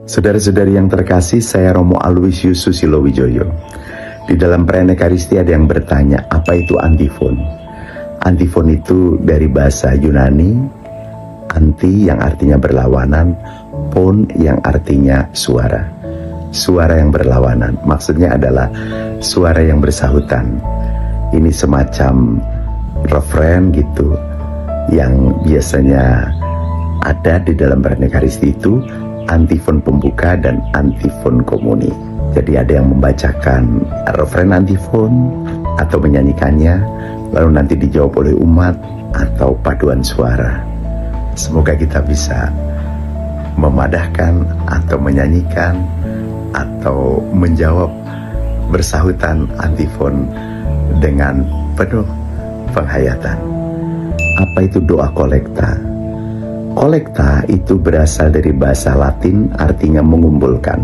Saudara-saudari yang terkasih, saya Romo Aloysius Susilo Wijoyo. Di dalam perayaan Ekaristi ada yang bertanya, apa itu antifon? Antifon itu dari bahasa Yunani, anti yang artinya berlawanan, pon yang artinya suara. Suara yang berlawanan, maksudnya adalah suara yang bersahutan. Ini semacam referen gitu, yang biasanya ada di dalam perayaan Ekaristi itu, antifon pembuka dan antifon komuni. Jadi ada yang membacakan referen antifon atau menyanyikannya, lalu nanti dijawab oleh umat atau paduan suara. Semoga kita bisa memadahkan atau menyanyikan atau menjawab bersahutan antifon dengan penuh penghayatan. Apa itu doa kolekta? Kolekta itu berasal dari bahasa Latin, artinya mengumpulkan.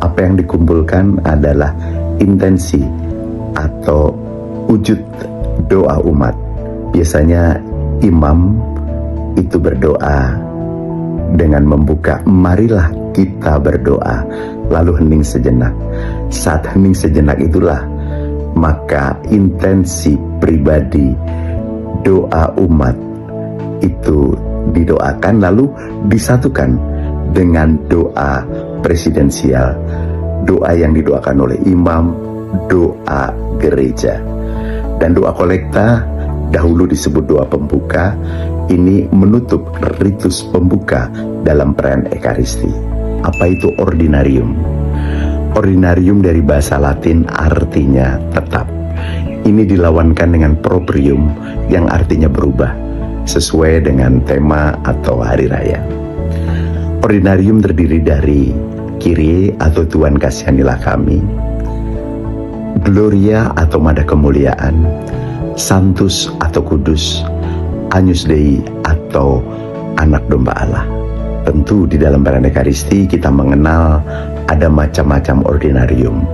Apa yang dikumpulkan adalah intensi atau wujud doa umat. Biasanya imam itu berdoa dengan membuka, marilah kita berdoa, lalu hening sejenak. Saat hening sejenak itulah maka intensi pribadi doa umat itu didoakan lalu disatukan dengan doa presidensial, doa yang didoakan oleh imam, doa gereja. Dan doa kolekta dahulu disebut doa pembuka, ini menutup ritus pembuka dalam perayaan Ekaristi. Apa itu ordinarium? Ordinarium dari bahasa Latin artinya tetap. Ini dilawankan dengan proprium yang artinya berubah sesuai dengan tema atau hari raya. Ordinarium terdiri dari Kyrie atau Tuhan kasihanilah kami, Gloria atau Mada kemuliaan, Sanctus atau Kudus, Agnus Dei atau Anak Domba Allah. Tentu di dalam perayaan Ekaristi kita mengenal ada macam-macam ordinarium.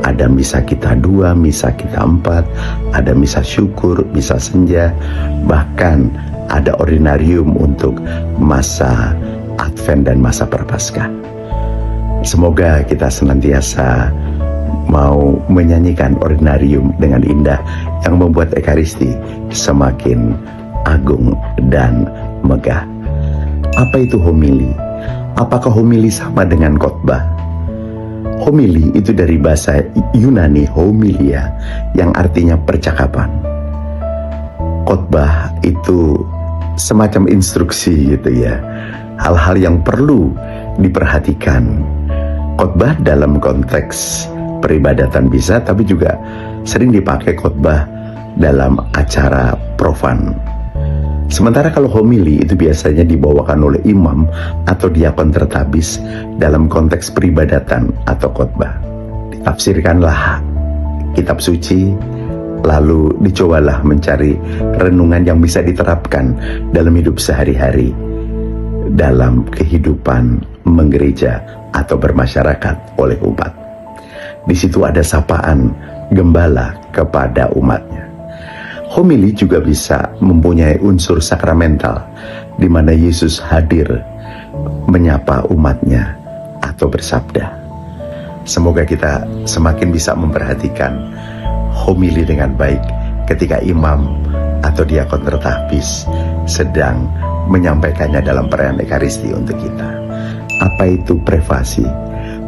Ada misa kita 2, misa kita 4, ada misa syukur, misa senja, bahkan ada ordinarium untuk masa Advent dan masa Prapaskah. Semoga kita senantiasa mau menyanyikan ordinarium dengan indah yang membuat Ekaristi semakin agung dan megah. Apa itu homili? Apakah homili sama dengan khotbah? Homili itu dari bahasa Yunani homilia yang artinya percakapan. Khotbah itu semacam instruksi gitu ya, hal-hal yang perlu diperhatikan. Khotbah dalam konteks peribadatan bisa, tapi juga sering dipakai khotbah dalam acara profan. Sementara kalau homili itu biasanya dibawakan oleh imam atau diakon tertabis dalam konteks peribadatan atau khotbah. Ditafsirkanlah kitab suci, lalu dicobalah mencari renungan yang bisa diterapkan dalam hidup sehari-hari, dalam kehidupan menggereja atau bermasyarakat oleh umat. Di situ ada sapaan gembala kepada umatnya. Homili juga bisa mempunyai unsur sakramental, di mana Yesus hadir menyapa umatnya atau bersabda. Semoga kita semakin bisa memperhatikan homili dengan baik ketika imam atau diakon tertahbis sedang menyampaikannya dalam perayaan Ekaristi untuk kita. Apa itu prefasi?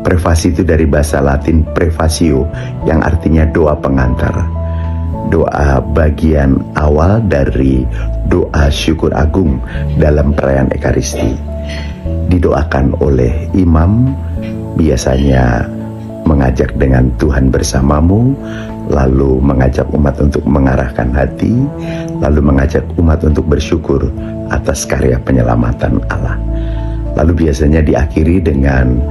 Prefasi itu dari bahasa Latin prefatio yang artinya doa pengantar. Doa bagian awal dari doa syukur agung dalam perayaan Ekaristi. Didoakan oleh imam, biasanya mengajak dengan Tuhan bersamamu, lalu mengajak umat untuk mengarahkan hati, lalu mengajak umat untuk bersyukur atas karya penyelamatan Allah. Lalu biasanya diakhiri dengan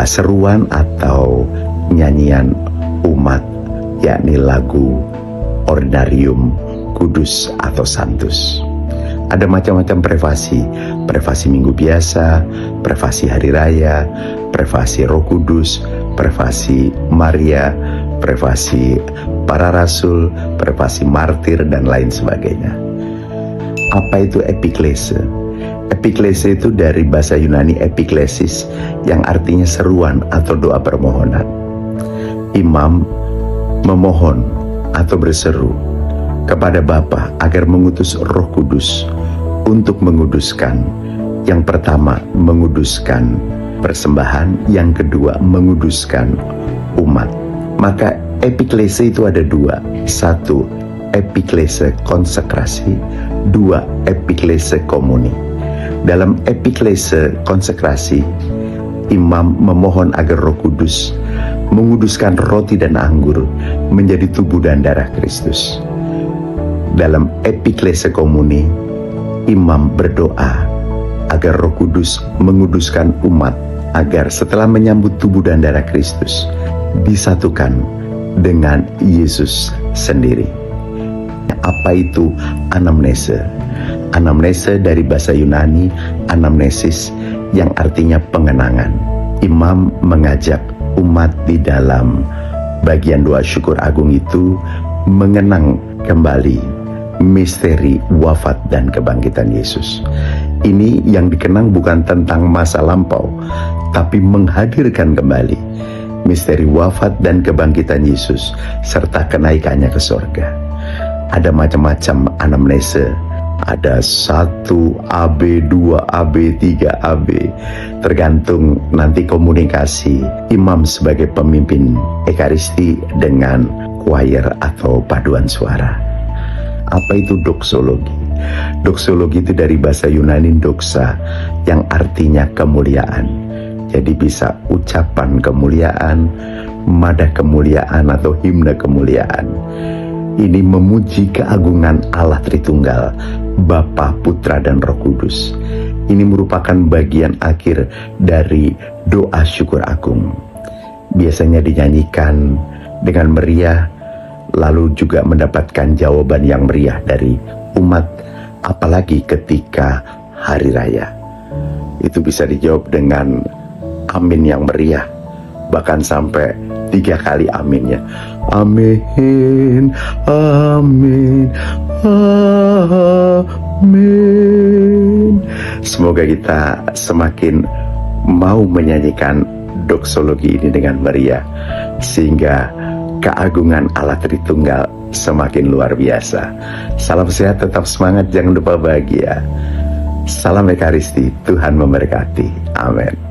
seruan atau nyanyian umat, yakni lagu ordinarium, kudus atau santus. Ada macam-macam prefasi, prefasi minggu biasa, prefasi hari raya, prefasi Roh Kudus, prefasi Maria, prefasi para rasul, prefasi martir dan lain sebagainya. Apa itu epiklese? Epiklese itu dari bahasa Yunani epiklesis, yang artinya seruan atau doa permohonan. Imam memohon atau berseru kepada Bapa agar mengutus Roh Kudus untuk menguduskan. Yang pertama, menguduskan persembahan, yang kedua, menguduskan umat. Maka epiklese itu ada dua. Satu, epiklese konsekrasi. Dua, epiklese komuni. Dalam epiklese konsekrasi, imam memohon agar Roh Kudus menguduskan roti dan anggur menjadi tubuh dan darah Kristus. Dalam epiklese komuni, imam berdoa agar Roh Kudus menguduskan umat agar setelah menyambut tubuh dan darah Kristus disatukan dengan Yesus sendiri. Apa itu anamnese? Anamnese dari bahasa Yunani anamnesis, yang artinya pengenangan. Imam mengajak umat di dalam bagian doa syukur agung itu mengenang kembali misteri wafat dan kebangkitan Yesus. Ini yang dikenang bukan tentang masa lampau, tapi menghadirkan kembali misteri wafat dan kebangkitan Yesus serta kenaikannya ke sorga. Ada macam-macam anamnese. Ada 1 AB, 2 AB, 3 AB, tergantung nanti komunikasi imam sebagai pemimpin ekaristi dengan choir atau paduan suara. Apa itu doksologi? Doksologi itu dari bahasa Yunani doxa, yang artinya kemuliaan. Jadi bisa ucapan kemuliaan, madah kemuliaan atau himne kemuliaan. Ini memuji keagungan Allah Tritunggal, Bapa, Putra, dan Roh Kudus. Ini merupakan bagian akhir dari doa syukur agung. Biasanya dinyanyikan dengan meriah, lalu juga mendapatkan jawaban yang meriah dari umat, apalagi ketika hari raya. Itu bisa dijawab dengan amin yang meriah, bahkan sampai 3 kali aminnya. Amin, amin, amin. Semoga kita semakin mau menyanyikan doksologi ini dengan meriah, sehingga keagungan Allah Tritunggal semakin luar biasa. Salam sehat, tetap semangat, jangan lupa bahagia. Salam Ekaristi, Tuhan memberkati. Amin.